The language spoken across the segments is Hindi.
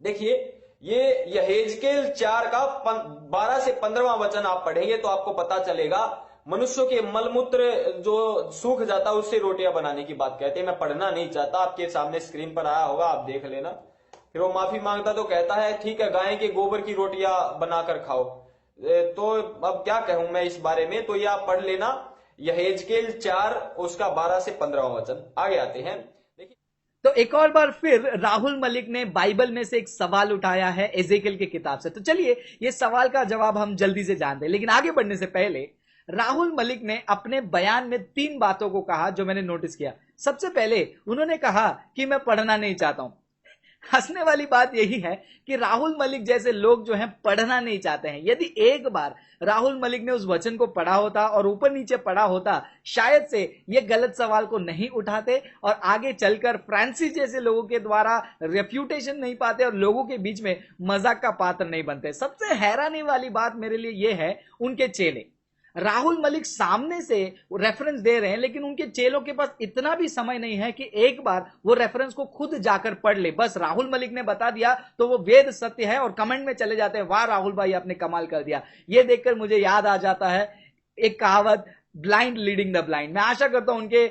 देखिए, ये यहेजकेल 4 का 12 से 15वां वचन आप पढ़ेंगे तो आपको पता चलेगा। मनुष्यों के मलमूत्र जो सूख जाता है उससे रोटियां बनाने की बात कहते हैं। मैं पढ़ना नहीं चाहता, आपके सामने स्क्रीन पर आया होगा, आप देख लेना। फिर वो माफी मांगता तो कहता है ठीक है, गाय के गोबर की रोटियां बनाकर खाओ। तो अब क्या कहूं मैं इस बारे में, तो ये आप पढ़ लेना, यहेजकेल 4 उसका 12 से 15वां वचन। आगे आते हैं, देखिए। तो एक और बार फिर राहुल मलिक ने बाइबल में से एक सवाल उठाया है एजेकियल की किताब से। तो चलिए ये सवाल का जवाब हम जल्दी से जानते हैं, लेकिन आगे बढ़ने से पहले राहुल मलिक ने अपने बयान में 3 बातों को कहा जो मैंने नोटिस किया। सबसे पहले उन्होंने कहा कि मैं पढ़ना नहीं चाहता हूं। हंसने वाली बात यही है कि राहुल मलिक जैसे लोग जो हैं पढ़ना नहीं चाहते हैं। यदि एक बार राहुल मलिक ने उस वचन को पढ़ा होता और ऊपर नीचे पढ़ा होता, शायद से ये गलत सवाल को नहीं उठाते और आगे चलकर फ्रांसिस जैसे लोगों के द्वारा रेप्यूटेशन नहीं पाते और लोगों के बीच में मजाक का पात्र नहीं बनते। सबसे हैरानी वाली बात मेरे लिए यह है, उनके चेले राहुल मलिक सामने से रेफरेंस दे रहे हैं, लेकिन उनके चेलों के पास इतना भी समय नहीं है कि एक बार वो रेफरेंस को खुद जाकर पढ़ ले। बस राहुल मलिक ने बता दिया तो वो वेद सत्य है और कमेंट में चले जाते हैं, वाह राहुल भाई आपने कमाल कर दिया। ये देखकर मुझे याद आ जाता है एक कहावत, ब्लाइंड लीडिंग द ब्लाइंड। मैं आशा करता हूं उनके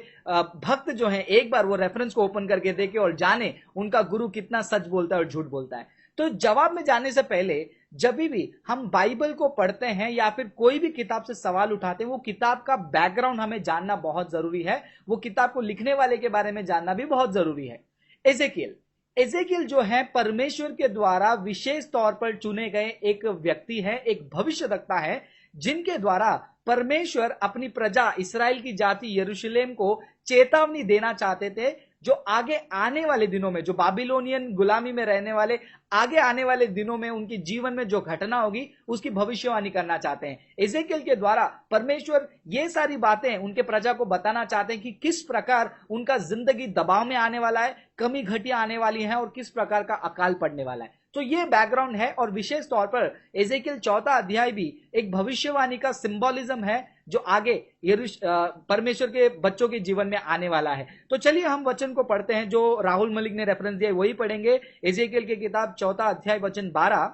भक्त जो हैं एक बार वो रेफरेंस को ओपन करके देखे और जाने उनका गुरु कितना सच बोलता है और झूठ बोलता है। तो जवाब में जाने से पहले जब भी हम बाइबल को पढ़ते हैं या फिर कोई भी किताब से सवाल उठाते हैं, वो किताब का बैकग्राउंड हमें जानना बहुत जरूरी है। वो किताब को लिखने वाले के बारे में जानना भी बहुत जरूरी है। एजेकियल एजेकियल जो है परमेश्वर के द्वारा विशेष तौर पर चुने गए एक व्यक्ति है, एक भविष्यवक्ता है, जिनके द्वारा परमेश्वर अपनी प्रजा इस्राएल की जाति यरूशलेम को चेतावनी देना चाहते थे, जो आगे आने वाले दिनों में, जो बाबिलोनियन गुलामी में रहने वाले आगे आने वाले दिनों में उनके जीवन में जो घटना होगी उसकी भविष्यवाणी करना चाहते हैं। एजेकियल के द्वारा परमेश्वर ये सारी बातें उनके प्रजा को बताना चाहते हैं कि किस प्रकार उनका जिंदगी दबाव में आने वाला है, कमी घटिया आने वाली है और किस प्रकार का अकाल पड़ने वाला है। तो ये बैकग्राउंड है और विशेष तौर पर एजेकियल 4 अध्याय भी एक भविष्यवाणी का सिंबोलिज्म है जो आगे परमेश्वर के बच्चों के जीवन में आने वाला है। तो चलिए हम वचन को पढ़ते हैं जो राहुल मलिक ने रेफरेंस दिया, वही पढ़ेंगे। एजेकियल की किताब 4 अध्याय वचन 12,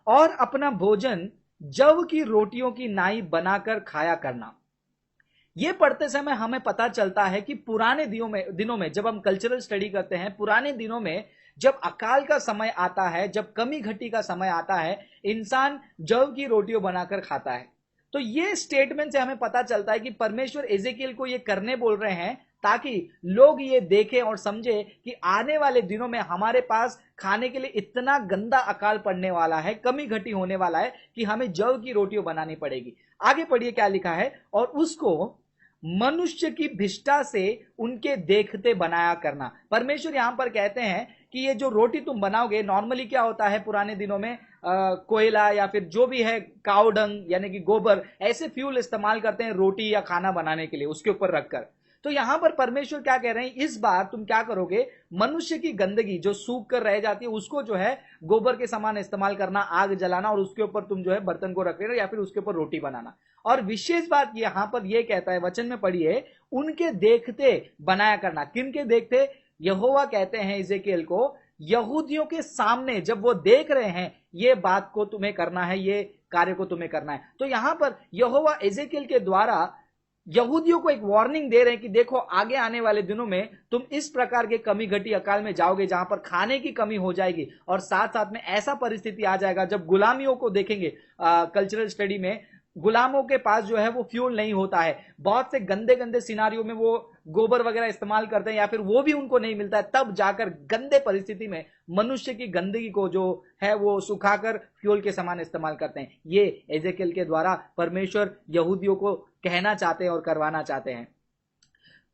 और अपना भोजन जव की रोटियों की नाई बनाकर खाया करना। ये पढ़ते समय हमें पता चलता है कि पुराने दिनों में जब हम कल्चरल स्टडी करते हैं, पुराने दिनों में जब अकाल का समय आता है, जब कमी घटी का समय आता है, इंसान जव की रोटियों बनाकर खाता है। तो ये स्टेटमेंट से हमें पता चलता है कि परमेश्वर एजेकियल को ये करने बोल रहे हैं ताकि लोग ये देखें और समझे कि आने वाले दिनों में हमारे पास खाने के लिए इतना गंदा अकाल पड़ने वाला है, कमी घटी होने वाला है कि हमें जव की रोटियां बनानी पड़ेगी। आगे पढ़िए क्या लिखा है, और उसको मनुष्य की भिष्टा से उनके देखते बनाया करना। परमेश्वर यहां पर कहते हैं कि ये जो रोटी तुम बनाओगे, नॉर्मली क्या होता है पुराने दिनों में कोयला या फिर जो भी है काऊ डंग यानी कि गोबर, ऐसे फ्यूल इस्तेमाल करते हैं रोटी या खाना बनाने के लिए उसके ऊपर रखकर। तो यहां पर परमेश्वर क्या कह रहे हैं, इस बार तुम क्या करोगे, मनुष्य की गंदगी जो सूख कर रह जाती है उसको जो है गोबर के समान इस्तेमाल करना, आग जलाना और उसके ऊपर तुम जो है बर्तन को रख लेना या फिर उसके ऊपर रोटी बनाना। और विशेष बात यहां पर यह कहता है, वचन में पढ़िए, उनके देखते बनाया करना। किन के देखते? यहोवा कहते हैं इज़ेकिएल को, यहूदियों के सामने जब वो देख रहे हैं ये बात को तुम्हें करना है, ये कार्य को तुम्हें करना है। तो यहां पर यहोवा इज़ेकिएल के द्वारा यहूदियों को एक वार्निंग दे रहे हैं कि देखो आगे आने वाले दिनों में तुम इस प्रकार के कमी घटी अकाल में जाओगे जहां पर खाने की कमी हो जाएगी और साथ साथ में ऐसा परिस्थिति आ जाएगा जब गुलामियों को देखेंगे। कल्चरल स्टडी में गुलामों के पास जो है वो फ्यूल नहीं होता है, बहुत से गंदे गंदे सिनारियों में वो गोबर वगैरह इस्तेमाल करते हैं या फिर वो भी उनको नहीं मिलता है, तब जाकर गंदे परिस्थिति में मनुष्य की गंदगी को जो है वो सुखाकर फ्यूल के समान इस्तेमाल करते हैं। ये एजेकिएल के द्वारा परमेश्वर यहूदियों को कहना चाहते हैं और करवाना चाहते हैं।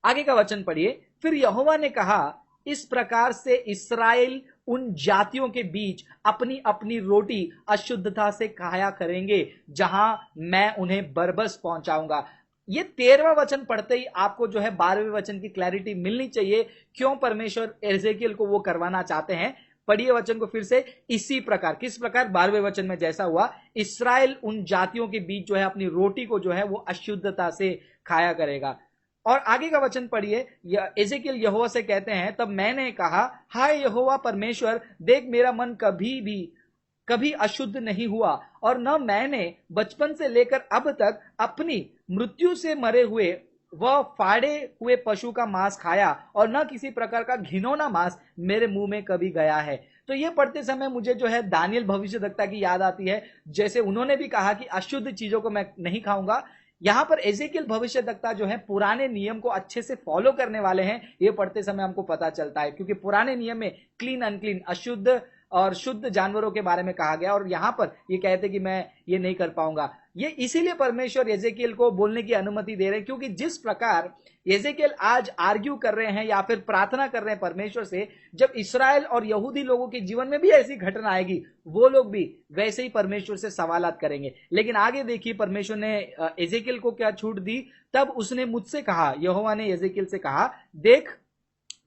आगे का वचन पढ़िए, फिर यहोवा ने कहा, इस प्रकार से इस्राएल उन जातियों के बीच अपनी अपनी रोटी अशुद्धता से खाया करेंगे जहां मैं उन्हें बरबस पहुंचाऊंगा। ये 13वां वचन पढ़ते ही आपको जो है 12वें वचन की क्लैरिटी मिलनी चाहिए, क्यों परमेश्वर एजेकिएल को वो करवाना चाहते हैं। पढ़िए वचन को फिर से, इसी प्रकार, किस प्रकार? 12वें वचन में जैसा हुआ, इस्राएल उन जातियों के बीच जो है अपनी रोटी को जो है वो अशुद्धता से खाया करेगा। और आगे का वचन पढ़िए, एजेकियल यहोवा से कहते हैं, तब मैंने कहा, हाय यहोवा परमेश्वर, देख मेरा मन कभी अशुद्ध नहीं हुआ, और न मैंने बचपन से लेकर अब तक अपनी मृत्यु से मरे हुए वह फाड़े हुए पशु का मांस खाया, और न किसी प्रकार का घिनौना मांस मेरे मुंह में कभी गया है। तो ये पढ़ते समय मुझे जो है दानियल भविष्यद्वक्ता की याद आती है, जैसे उन्होंने भी कहा कि अशुद्ध चीजों को मैं नहीं खाऊंगा। यहां पर एजेकियल भविष्यद्वक्ता जो है पुराने नियम को अच्छे से फॉलो करने वाले हैं, ये पढ़ते समय हमको पता चलता है, क्योंकि पुराने नियम में क्लीन अनक्लीन, अशुद्ध और शुद्ध जानवरों के बारे में कहा गया, और यहां पर ये कहते कि मैं ये नहीं कर पाऊंगा। ये इसीलिए परमेश्वर एजेकियल को बोलने की अनुमति दे रहे हैं, क्योंकि जिस प्रकार एजेकियल आज आर्ग्यू कर रहे हैं या फिर प्रार्थना कर रहे हैं परमेश्वर से, जब इस्राएल और यहूदी लोगों के जीवन में भी ऐसी घटना आएगी, वो लोग भी वैसे ही परमेश्वर से सवालात करेंगे। लेकिन आगे देखिए परमेश्वर ने एजेकियल को क्या छूट दी। तब उसने मुझसे कहा, यहोवा ने एजेकियल से कहा, देख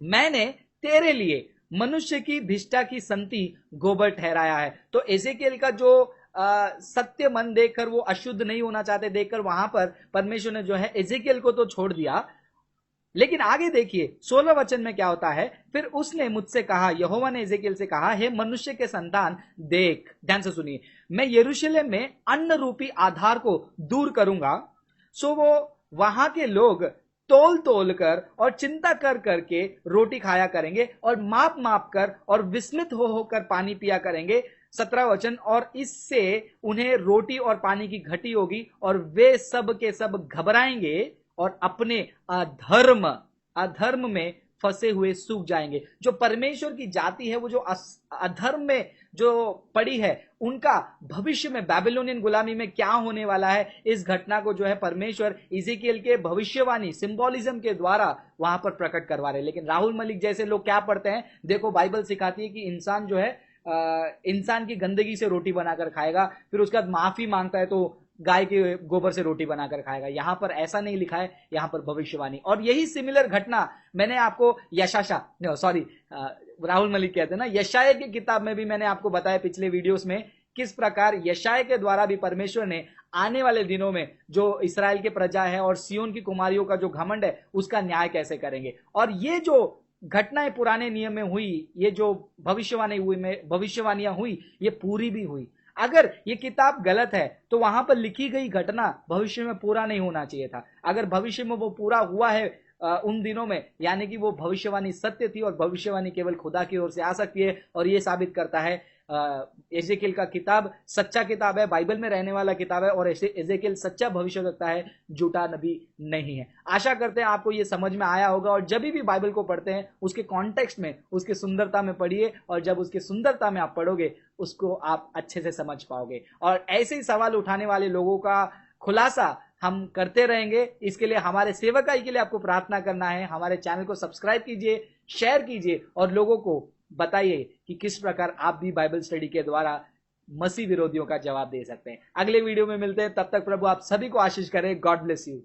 मैंने तेरे लिए मनुष्य की भिष्टा की संति गोबर ठहराया है। तो एजेकियल का जो सत्य मन देखकर वो अशुद्ध नहीं होना चाहते देखकर वहां पर परमेश्वर ने जो है एजेकियल को तो छोड़ दिया। लेकिन आगे देखिए 16 वचन में क्या होता है, फिर उसने मुझसे कहा, यहोवा ने एजेकियल से कहा, हे मनुष्य के संतान, देख, ध्यान से सुनिए, मैं यरूशलेम में अन्न रूपी आधार को दूर करूंगा, सो वो वहां के लोग तोल तोल कर और चिंता कर करके रोटी खाया करेंगे, और माप माप कर और विस्मित हो होकर पानी पिया करेंगे। 17 वचन, और इससे उन्हें रोटी और पानी की घटी होगी, और वे सब के सब घबराएंगे और अपने अधर्म में फंसे हुए सूख जाएंगे। जो परमेश्वर की जाति है, वो जो अधर्म में जो पड़ी है, उनका भविष्य में बैबिलोनियन गुलामी में क्या होने वाला है, इस घटना को जो है परमेश्वर इज़ेकियल के भविष्यवाणी सिंबोलिज्म के द्वारा वहां पर प्रकट करवा रहे हैं। लेकिन राहुल मलिक जैसे लोग क्या पढ़ते हैं, देखो बाइबल सिखाती है कि इंसान जो है इंसान की गंदगी से रोटी बनाकर खाएगा, फिर उसके बाद माफी मांगता है तो गाय के गोबर से रोटी बनाकर खाएगा। यहां पर ऐसा नहीं लिखा है, यहां पर भविष्यवाणी। और यही सिमिलर घटना मैंने आपको राहुल मलिक कहते हैं ना, यशाया की किताब में भी मैंने आपको बताया पिछले वीडियोस में, किस प्रकार यशाया के द्वारा भी परमेश्वर ने आने वाले दिनों में जो इस्राएल के प्रजा है और सियोन की कुमारियों का जो घमंड है, उसका न्याय कैसे करेंगे। और ये जो घटनाएं पुराने नियम में हुई, ये जो भविष्यवाणियां हुई, ये पूरी भी हुई। अगर ये किताब गलत है तो वहां पर लिखी गई घटना भविष्य में पूरा नहीं होना चाहिए था। अगर भविष्य में वो पूरा हुआ है उन दिनों में, यानी कि वो भविष्यवाणी सत्य थी, और भविष्यवाणी केवल खुदा की ओर से आ सकती है। और ये साबित करता है एजेकियल का किताब सच्चा किताब है, बाइबल में रहने वाला किताब है, और एजेकियल सच्चा भविष्यवक्ता है, झूठा नबी नहीं है। आशा करते हैं आपको ये समझ में आया होगा, और जब भी बाइबल को पढ़ते हैं उसके कॉन्टेक्स्ट में, उसकी सुंदरता में पढ़िए, और जब उसकी सुंदरता में आप पढ़ोगे उसको आप अच्छे से समझ पाओगे। और ऐसे ही सवाल उठाने वाले लोगों का खुलासा हम करते रहेंगे। इसके लिए हमारे सेवकाई के लिए आपको प्रार्थना करना है। हमारे चैनल को सब्सक्राइब कीजिए, शेयर कीजिए, और लोगों को बताइए कि किस प्रकार आप भी बाइबल स्टडी के द्वारा मसीह विरोधियों का जवाब दे सकते हैं। अगले वीडियो में मिलते हैं, तब तक प्रभु आप सभी को आशीष करें। God bless you.